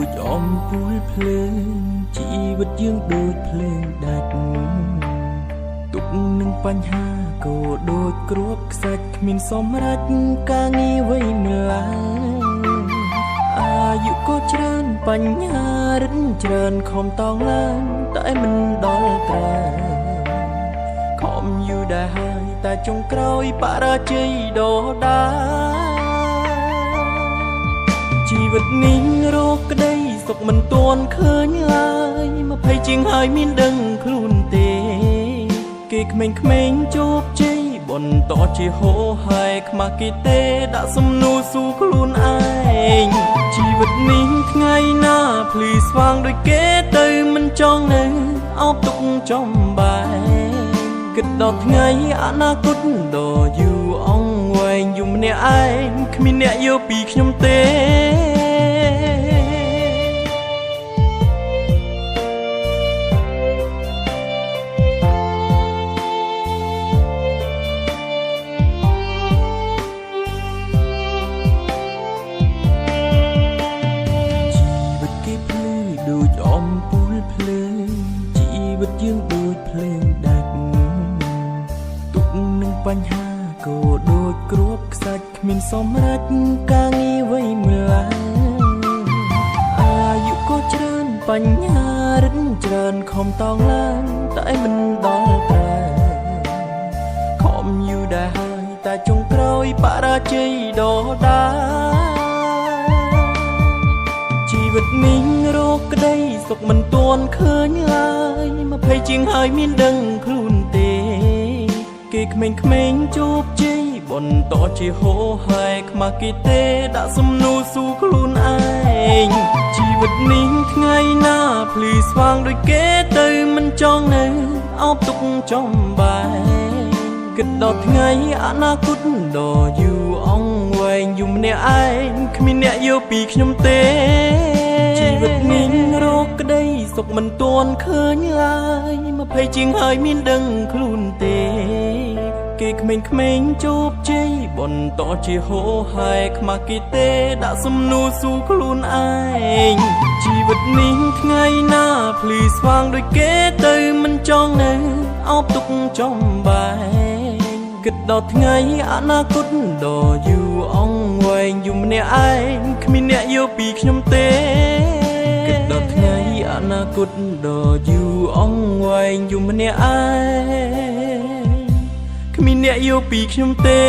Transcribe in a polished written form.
ដូចអំពូលភ្លើងជីវិតយើងដូចភ្លើងដាច់ទុកនឹងបញ្ហាក៏ដូចគ្រាប់ខ្សាច់គ្មានសម្រេចការងារអ្វីម្ល៉េះអាយុក៏ច្រើនបញ្ហារិនច្រើនខំតងឡើងតែមិនដល់ត្រាខំយូរដែរហើយតែចុងក្រោយបរាជ័យដដាជីវិតនេះរកក្តីសុខមិនទាន់ឃើញឡើយ20ជាងហើយមានដឹងខ្លួនទេគេក្មេងៗជោគជ័យបន្តជាហោហែខ្មាស់គេទេដាក់សំនួរស៊ូខ្លួនឯងជីវិតនេះថ្ងៃណាភ្លឺស្វាងដូចគេទៅមិនចង់នៅអោបទុកចំបែគិតដល់ថ្ងៃអនាគតដ៏យូរអង្វែងយំម្នាក់ឯងគ្មានអ្នកយកពីខ្ញុំទេដូចអំពូលភ្លើងជីវិតយើងដូចភ្លើងដាច់ទុកនឹងបញ្ហាក៏ដូចគ្រាប់ខ្សាច់គ្មានសម្រេចការងារអ្វីម្ល៉េះអាយុក៏ច្រើនបញ្ហារិនច្រើនខំតងឡើងតែមិនដល់ត្រាខំយូរដែរហើយតែចុងក្រោយបរាជ័យដដាជីវិតនេះរកក្តីសុខមិនទាន់ឃើញឡើយ20ជាងហើយមានដឹងខ្លួនទេគេក្មេងៗជោគជ័យបន្តជាហោហែខ្មាស់គេទេដាក់សំនួរស៊ូខ្លួនឯងជីវិតនេះថ្ងៃណាភ្លឺស្វាងដូចគេទៅមិនចង់នៅអោបទុកចំបែគិតដល់ថ្ងៃអនាគតដ៏យូរអង្វែងយំម្នាក់ឯងគ្មានអ្នកយកពីខ្ញុំទេជីវិតនេះរកក្តីសុខមិនទាន់ឃើញឡើយ20ជាងហើយមានដឹងខ្លួនទេគេក្មេងៗជោគជ័យបន្តជាហោហែខ្មាស់គេទេដាក់សំនួរស៊ូខ្លួនឯងជីវិតនេះថ្ងៃណាភ្លឺស្វាងដូចគេទៅមិនចង់នៅអោបទុកចំបែគិតដល់ថ្ងៃអនាគតដ៏យូរអង្វែងយំម្នាក់ឯងគ្មានអ្នកយកពីខ្ញុំទេគិតដល់ថ្ងៃអនាគតដ៏យូរអង្វែងយំម្នាក់ឯងគ្មានអ្នកយកពីខ្ញុំទេ